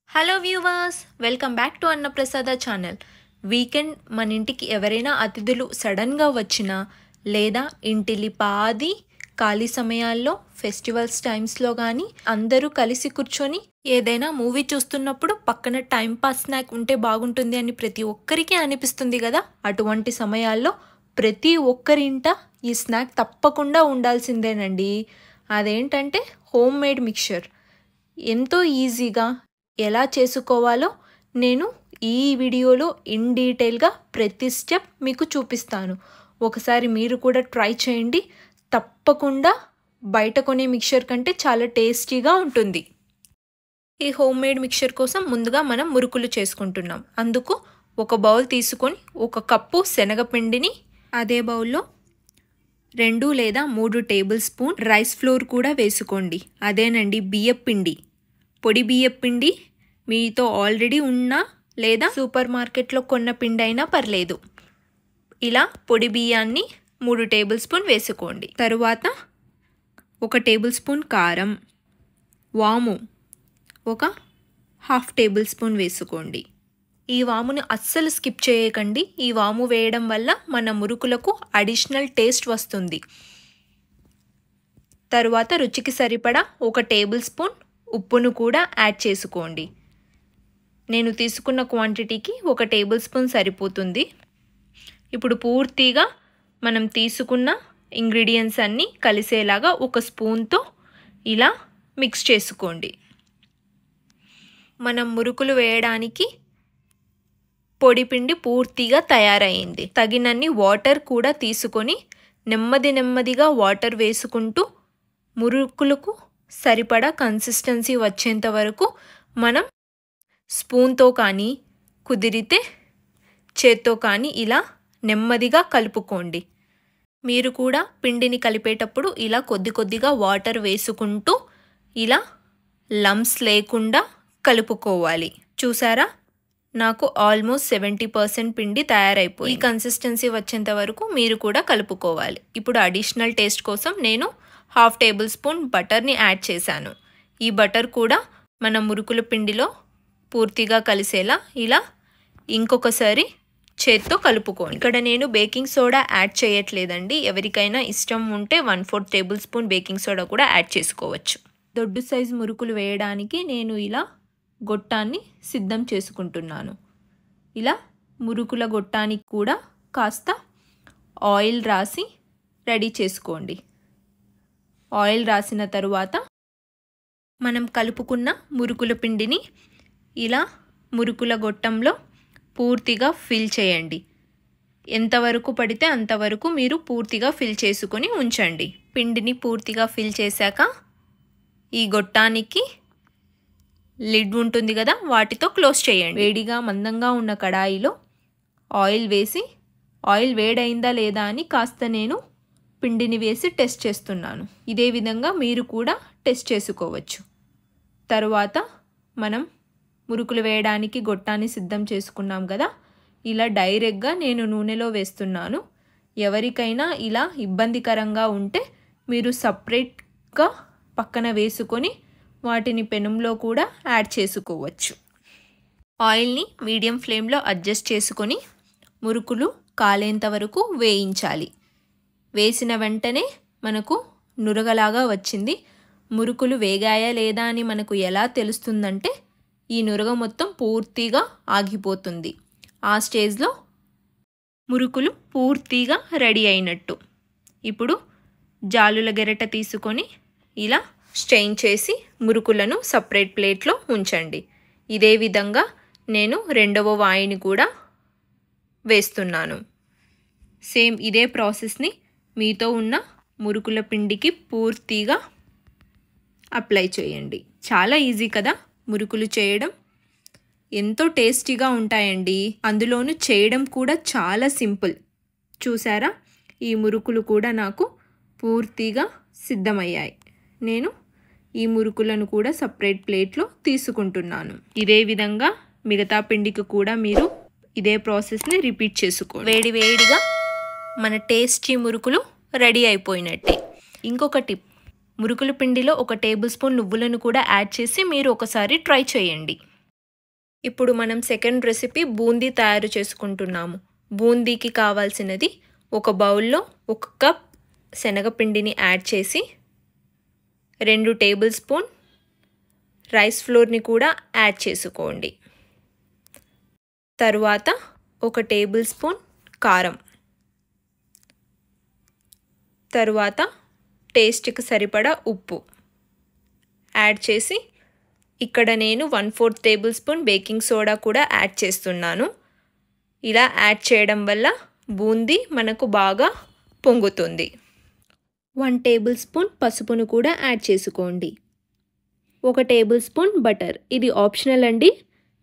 Hello viewers, welcome back to అన్నప్రసాద channel. Weekend మన ఇంటికి ఎవరైనా అతిథులు సడన్గా వచ్చినా లేదా ఇంటిలి పాది ఖాళీ సమయాల్లో ఫెస్టివల్స్ టైమ్స్లో కానీ అందరూ కలిసి కూర్చొని ఏదైనా మూవీ చూస్తున్నప్పుడు పక్కన టైంపాస్ స్నాక్ ఉంటే బాగుంటుంది అని ప్రతి ఒక్కరికి అనిపిస్తుంది కదా. అటువంటి సమయాల్లో ప్రతి ఒక్కరింట ఈ స్నాక్ తప్పకుండా ఉండాల్సిందేనండి. అదేంటంటే హోమ్ మేడ్ మిక్చర్. ఎంతో ఈజీగా ఎలా చేసుకోవాలో నేను ఈ వీడియోలో ఇన్ డీటెయిల్గా ప్రతి స్టెప్ మీకు చూపిస్తాను. ఒకసారి మీరు కూడా ట్రై చేయండి. తప్పకుండా బయట కొనే మిక్చర్ కంటే చాలా టేస్టీగా ఉంటుంది. ఈ హోమ్ మేడ్ మిక్చర్ కోసం ముందుగా మనం మురుకులు చేసుకుంటున్నాం. అందుకు ఒక బౌల్ తీసుకొని 1 కప్పు శనగపిండిని, అదే బౌల్లో 2 లేదా 3 టేబుల్ స్పూన్ రైస్ ఫ్లోర్ కూడా వేసుకోండి. అదేనండి బియ్యపిండి, పొడి బియ్యపిండి. మీతో ఆల్రెడీ ఉన్న లేదా సూపర్ మార్కెట్లో కొన్న పిండి అయినా పర్లేదు. ఇలా పొడి బియ్యాన్ని 3 టేబుల్ స్పూన్ వేసుకోండి. తరువాత 1 టేబుల్ స్పూన్ కారం, వాము 1/2 టేబుల్ స్పూన్ వేసుకోండి. ఈ వాముని అస్సలు స్కిప్ చేయకండి. ఈ వాము వేయడం వల్ల మన మురుకులకు అడిషనల్ టేస్ట్ వస్తుంది. తరువాత రుచికి సరిపడా 1 టేబుల్ స్పూన్ ఉప్పును కూడా యాడ్ చేసుకోండి. నేను తీసుకున్న క్వాంటిటీకి 1 టేబుల్ స్పూన్ సరిపోతుంది. ఇప్పుడు పూర్తిగా మనం తీసుకున్న ఇంగ్రీడియంట్స్ అన్నీ కలిసేలాగా 1 స్పూన్తో ఇలా మిక్స్ చేసుకోండి. మనం మురుకులు వేయడానికి పొడిపిండి పూర్తిగా తయారైంది. తగినన్ని వాటర్ కూడా తీసుకొని నెమ్మదిగా వాటర్ వేసుకుంటూ మురుకులకు సరిపడా కన్సిస్టెన్సీ వచ్చేంత వరకు మనం స్పూన్తో కానీ కుదిరితే చేత్తో కానీ ఇలా నెమ్మదిగా కలుపుకోండి. మీరు కూడా పిండిని కలిపేటప్పుడు ఇలా కొద్దిగా వాటర్ వేసుకుంటూ ఇలా లంప్స్ లేకుండా కలుపుకోవాలి. చూసారా, నాకు ఆల్మోస్ట్ 70% పిండి తయారైపోయి. ఈ కన్సిస్టెన్సీ వచ్చేంత వరకు మీరు కూడా కలుపుకోవాలి. ఇప్పుడు అడిషనల్ టేస్ట్ కోసం నేను 1/2 టేబుల్ స్పూన్ బటర్ని యాడ్ చేశాను. ఈ బటర్ కూడా మన మురుకుల పిండిలో పూర్తిగా కలిసేలా ఇలా ఇంకొకసారి చేత్తో కలుపుకోండి. ఇక్కడ నేను బేకింగ్ సోడా యాడ్ చేయట్లేదండి. ఎవరికైనా ఇష్టం ఉంటే 1/4 టేబుల్ స్పూన్ బేకింగ్ సోడా కూడా యాడ్ చేసుకోవచ్చు. దొడ్డు సైజు మురుకులు వేయడానికి నేను ఇలా గొట్టాన్ని సిద్ధం చేసుకుంటున్నాను. ఇలా మురుకుల గొట్టానికి కూడా కాస్త ఆయిల్ రాసి రెడీ చేసుకోండి. ఆయిల్ రాసిన తరువాత మనం కలుపుకున్న మురుకుల పిండిని ఇలా మురుకుల గొట్టంలో పూర్తిగా ఫిల్ చేయండి. ఎంతవరకు పడితే అంతవరకు మీరు పూర్తిగా ఫిల్ చేసుకొని ఉంచండి. పిండిని పూర్తిగా ఫిల్ చేశాక ఈ గొట్టానికి లిడ్ ఉంటుంది కదా, వాటితో క్లోజ్ చేయండి. వేడిగా మందంగా ఉన్న కడాయిలో ఆయిల్ వేసి, ఆయిల్ వేడైందా లేదా అని కాస్త నేను పిండిని వేసి టెస్ట్ చేస్తున్నాను. ఇదే విధంగా మీరు కూడా టెస్ట్ చేసుకోవచ్చు. తరువాత మనం మురుకులు వేయడానికి గొట్టాన్ని సిద్ధం చేసుకున్నాం కదా, ఇలా డైరెక్ట్గా నేను నూనెలో వేస్తున్నాను. ఎవరికైనా ఇలా ఇబ్బందికరంగా ఉంటే మీరు సపరేట్గా పక్కన వేసుకొని వాటిని పెనంలో కూడా యాడ్ చేసుకోవచ్చు. ఆయిల్ని మీడియం ఫ్లేమ్లో అడ్జస్ట్ చేసుకొని మురుకులు కాలేంత వరకు వేయించాలి. వేసిన వెంటనే మనకు నురగలాగా వచ్చింది. మురుకులు వేగాయా లేదా అని మనకు ఎలా తెలుస్తుందంటే ఈ నురగ మొత్తం పూర్తిగా ఆగిపోతుంది. ఆ స్టేజ్లో మురుకులు పూర్తిగా రెడీ అయినట్టు. ఇప్పుడు జాలుల గెరట తీసుకొని ఇలా స్ట్రెయిన్ చేసి మురుకులను సపరేట్ ప్లేట్లో ఉంచండి. ఇదే విధంగా నేను రెండవ వాయిని కూడా వేస్తున్నాను. సేమ్ ఇదే ప్రాసెస్ని మీతో ఉన్న మురుకుల పిండికి పూర్తిగా అప్లై చేయండి. చాలా ఈజీ కదా మురుకులు చేయడం. ఎంతో టేస్టీగా ఉంటాయండి. అందులోనూ చేయడం కూడా చాలా సింపుల్. చూసారా, ఈ మురుకులు కూడా నాకు పూర్తిగా సిద్ధమయ్యాయి. నేను ఈ మురుకులను కూడా సపరేట్ ప్లేట్లో తీసుకుంటున్నాను. ఇదే విధంగా మిగతా పిండికి కూడా మీరు ఇదే ప్రాసెస్ని రిపీట్ చేసుకోండి. వేడిగా మన టేస్టీ మురుకులు రెడీ అయిపోయినట్టే. ఇంకొక టిప్, మురుకుల పిండిలో 1 టేబుల్ స్పూన్ నువ్వులను కూడా యాడ్ చేసి మీరు ఒకసారి ట్రై చేయండి. ఇప్పుడు మనం సెకండ్ రెసిపీ బూందీ తయారు చేసుకుంటున్నాము. బూందీకి కావాల్సినది ఒక బౌల్లో 1 కప్ శనగపిండిని యాడ్ చేసి 2 టేబుల్ స్పూన్ రైస్ ఫ్లోర్ని కూడా యాడ్ చేసుకోండి. తరువాత 1 టేబుల్ స్పూన్ కారం, తరువాత టేస్ట్కి సరిపడా ఉప్పు యాడ్ చేసి ఇక్కడ నేను 1/4 టేబుల్ స్పూన్ బేకింగ్ సోడా కూడా యాడ్ చేస్తున్నాను. ఇలా యాడ్ చేయడం వల్ల బూందీ మనకు బాగా పొంగుతుంది. 1 టేబుల్ స్పూన్ పసుపును కూడా యాడ్ చేసుకోండి. 1 టేబుల్ స్పూన్ బటర్, ఇది ఆప్షనల్ అండి,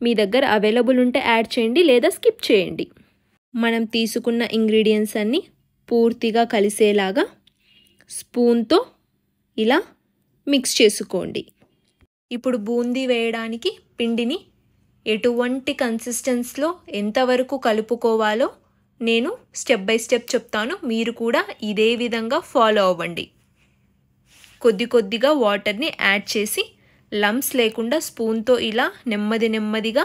మీ దగ్గర అవైలబుల్ ఉంటే యాడ్ చేయండి లేదా స్కిప్ చేయండి. మనం తీసుకున్న ఇంగ్రీడియంట్స్ అన్నీ పూర్తిగా కలిసేలాగా స్పూన్తో ఇలా మిక్స్ చేసుకోండి. ఇప్పుడు బూందీ వేయడానికి పిండిని ఎటువంటి కన్సిస్టెన్సీలో ఎంతవరకు కలుపుకోవాలో నేను స్టెప్ బై స్టెప్ చెప్తాను. మీరు కూడా ఇదే విధంగా ఫాలో అవ్వండి. కొద్దిగా వాటర్ని యాడ్ చేసి లంప్స్ లేకుండా స్పూన్తో ఇలా నెమ్మదిగా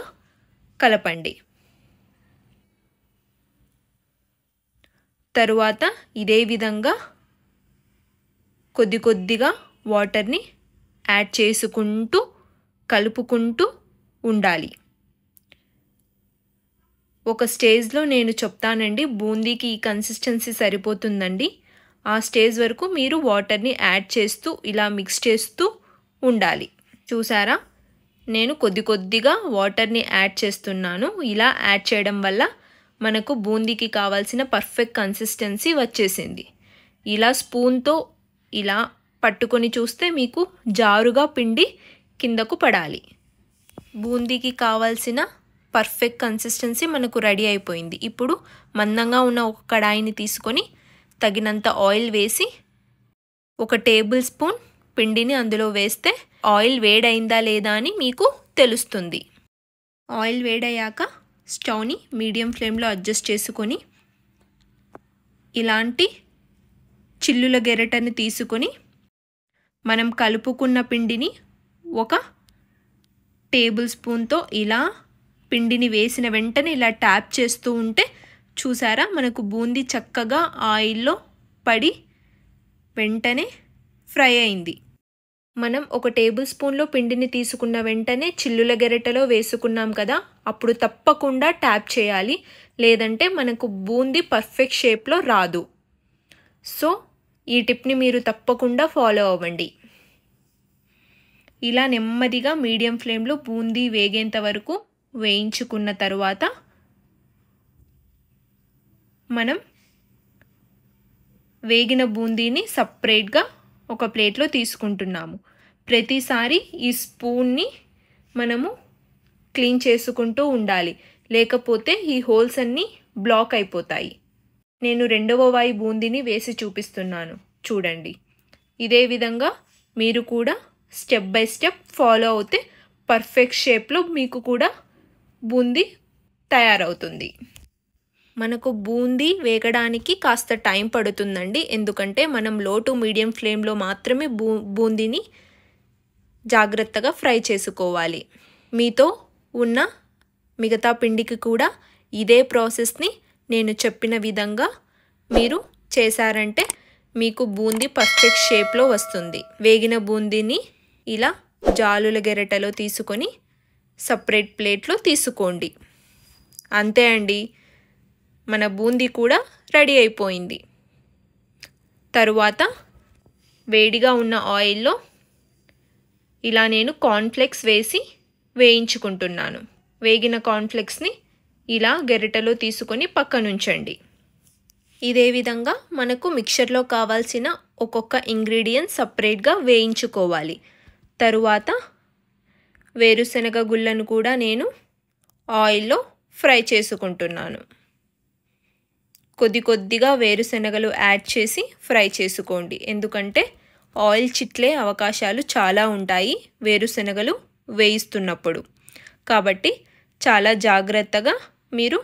కలపండి. తరువాత ఇదే విధంగా కొద్దిగా వాటర్ని యాడ్ చేసుకుంటూ కలుపుకుంటూ ఉండాలి. ఒక స్టేజ్లో నేను చెప్తానండి, బూందీకి ఈ కన్సిస్టెన్సీ సరిపోతుందండి. ఆ స్టేజ్ వరకు మీరు వాటర్ని యాడ్ చేస్తూ ఇలా మిక్స్ చేస్తూ ఉండాలి. చూసారా, నేను కొద్దిగా వాటర్ని యాడ్ చేస్తున్నాను. ఇలా యాడ్ చేయడం వల్ల మనకు బూందీకి కావాల్సిన పర్ఫెక్ట్ కన్సిస్టెన్సీ వచ్చేసింది. ఇలా స్పూన్తో ఇలా పట్టుకొని చూస్తే మీకు జారుగా పిండి కిందకు పడాలి. బూందీకి కావాల్సిన పర్ఫెక్ట్ కన్సిస్టెన్సీ మనకు రెడీ అయిపోయింది. ఇప్పుడు మందంగా ఉన్న ఒక కడాయిని తీసుకొని తగినంత ఆయిల్ వేసి 1 టేబుల్ స్పూన్ పిండిని అందులో వేస్తే ఆయిల్ వేడైందా లేదా అని మీకు తెలుస్తుంది. ఆయిల్ వేడయ్యాక స్టవ్ని మీడియం ఫ్లేమ్లో అడ్జస్ట్ చేసుకొని ఇలాంటి చిల్లుల గెరటని తీసుకొని మనం కలుపుకున్న పిండిని 1 టేబుల్ స్పూన్తో ఇలా పిండిని వేసిన వెంటనే ఇలా ట్యాప్ చేస్తూ ఉంటే చూసారా, మనకు బూందీ చక్కగా ఆయిల్లో పడి వెంటనే ఫ్రై అయింది. మనం 1 టేబుల్ స్పూన్లో పిండిని తీసుకున్న వెంటనే చిల్లుల గెరటలో వేసుకున్నాం కదా, అప్పుడు తప్పకుండా ట్యాప్ చేయాలి, లేదంటే మనకు బూందీ పర్ఫెక్ట్ షేప్లో రాదు. సో ఈ టిప్ని మీరు తప్పకుండా ఫాలో అవ్వండి. ఇలా నెమ్మదిగా మీడియం ఫ్లేమ్లో బూందీ వేగేంత వరకు వేయించుకున్న తరువాత మనం వేగిన బూందీని సపరేట్గా ఒక ప్లేట్లో తీసుకుంటున్నాము. ప్రతిసారి ఈ స్పూన్ని మనము క్లీన్ చేసుకుంటూ ఉండాలి, లేకపోతే ఈ హోల్స్ అన్నీ బ్లాక్ అయిపోతాయి. నేను 2వ వాయి బూందీని వేసి చూపిస్తున్నాను, చూడండి. ఇదే విధంగా మీరు కూడా స్టెప్ బై స్టెప్ ఫాలో అవుతే పర్ఫెక్ట్ షేప్లో మీకు కూడా బూందీ తయారవుతుంది. మనకు బూందీ వేగడానికి కాస్త టైం పడుతుందండి, ఎందుకంటే మనం లో టు మీడియం ఫ్లేమ్లో మాత్రమే బూందీని జాగ్రత్తగా ఫ్రై చేసుకోవాలి. మీతో ఉన్న మిగతా పిండికి కూడా ఇదే ప్రాసెస్ని నేను చెప్పిన విధంగా మీరు చేశారంటే మీకు బూందీ పర్ఫెక్ట్ షేప్లో వస్తుంది. వేగిన బూందీని ఇలా జాలుల గెరటలో తీసుకొని సపరేట్ ప్లేట్లో తీసుకోండి. అంతే అండి, మన బూందీ కూడా రెడీ అయిపోయింది. తరువాత వేడిగా ఉన్న ఆయిల్లో ఇలా నేను కార్న్ఫ్లెక్స్ వేసి వేయించుకుంటున్నాను. వేగిన కార్న్ఫ్లెక్స్ని ఇలా గెరిటలో తీసుకొని పక్కనుంచండి. ఇదే విధంగా మనకు మిక్చర్లో కావాల్సిన ఒక్కొక్క ఇంగ్రీడియంట్ సపరేట్గా వేయించుకోవాలి. తరువాత వేరుశనగ గుళ్ళను కూడా నేను ఆయిల్లో ఫ్రై చేసుకుంటున్నాను. కొద్దిగా వేరుశనగలు యాడ్ చేసి ఫ్రై చేసుకోండి, ఎందుకంటే ఆయిల్ చిట్లే అవకాశాలు చాలా ఉంటాయి వేరుశనగలు వేయిస్తున్నప్పుడు. కాబట్టి చాలా జాగ్రత్తగా మీరు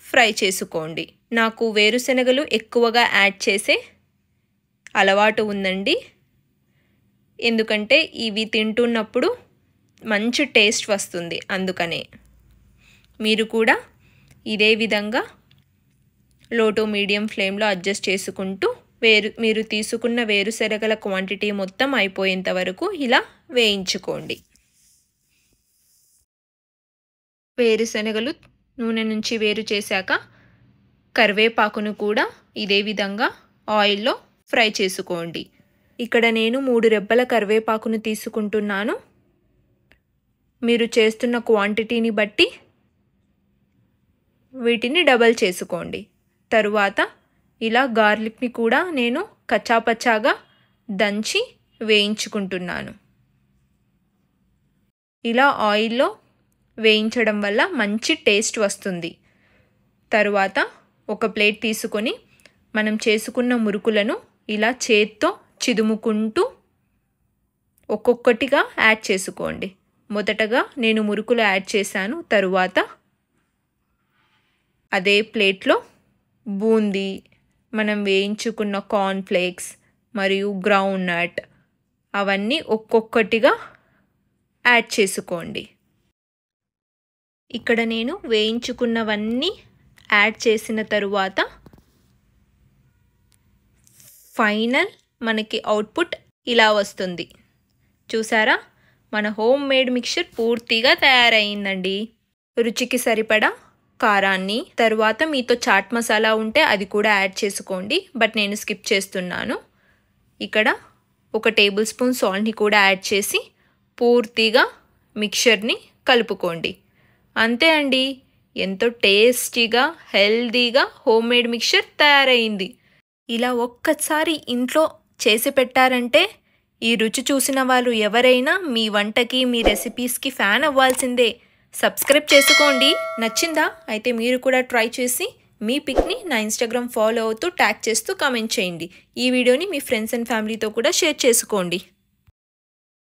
ఫ్రై చేసుకోండి. నాకు వేరుశనగలు ఎక్కువగా యాడ్ చేసే అలవాటు ఉందండి, ఎందుకంటే ఇవి తింటున్నప్పుడు మంచి టేస్ట్ వస్తుంది అందుకనే. మీరు కూడా ఇదే విధంగా లో టు మీడియం ఫ్లేమ్లో అడ్జస్ట్ చేసుకుంటూ మీరు తీసుకున్న వేరుశనగల క్వాంటిటీ మొత్తం అయిపోయేంత వరకు ఇలా వేయించుకోండి. వేరుశనగలు నూనె నుంచి వేరు చేశాక కరివేపాకును కూడా ఇదే విధంగా ఆయిల్లో ఫ్రై చేసుకోండి. ఇక్కడ నేను 3 రెబ్బల కరివేపాకును తీసుకుంటున్నాను. మీరు చేస్తున్న క్వాంటిటీని బట్టి వీటిని డబల్ చేసుకోండి. తరువాత ఇలా గార్లిక్ని కూడా నేను కచ్చాపచ్చాగా దంచి వేయించుకుంటున్నాను. ఇలా ఆయిల్లో వేయించడం వల్ల మంచి టేస్ట్ వస్తుంది. తరువాత ఒక ప్లేట్ తీసుకొని మనం చేసుకున్న మురుకులను ఇలా చేత్తో చిదుముకుంటూ ఒక్కొక్కటిగా యాడ్ చేసుకోండి. మొదటగా నేను మురుకులు యాడ్ చేశాను. తరువాత అదే ప్లేట్లో బూందీ, మనం వేయించుకున్న కార్న్ ఫ్లేక్స్ మరియు గ్రౌండ్ నట్ అవన్నీ ఒక్కొక్కటిగా యాడ్ చేసుకోండి. ఇక్కడ నేను వేయించుకున్నవన్నీ యాడ్ చేసిన తరువాత ఫైనల్ మనకి అవుట్పుట్ ఇలా వస్తుంది. చూసారా, మన హోమ్ మేడ్ మిక్చర్ పూర్తిగా తయారైందండి. రుచికి సరిపడా కారాన్ని, తరువాత మీతో చాట్ మసాలా ఉంటే అది కూడా యాడ్ చేసుకోండి, బట్ నేను స్కిప్ చేస్తున్నాను. ఇక్కడ 1 టేబుల్ స్పూన్ సాల్ట్ని కూడా యాడ్ చేసి పూర్తిగా మిక్చర్ని కలుపుకోండి. అంతే అండి, ఎంతో టేస్టీగా హెల్దీగా హోమ్ మేడ్ మిక్చర్ తయారైంది. ఇలా ఒక్కసారి ఇంట్లో చేసి పెట్టారంటే ఈ రుచి చూసిన వాళ్ళు ఎవరైనా మీ వంటకి, మీ రెసిపీస్కి ఫ్యాన్ అవ్వాల్సిందే. సబ్స్క్రైబ్ చేసుకోండి. నచ్చిందా? అయితే మీరు కూడా ట్రై చేసి మీ పిక్ని నా ఇన్స్టాగ్రామ్ ఫాలో అవుతూ ట్యాగ్ చేస్తూ కామెంట్ చేయండి. ఈ వీడియోని మీ ఫ్రెండ్స్ అండ్ ఫ్యామిలీతో కూడా షేర్ చేసుకోండి.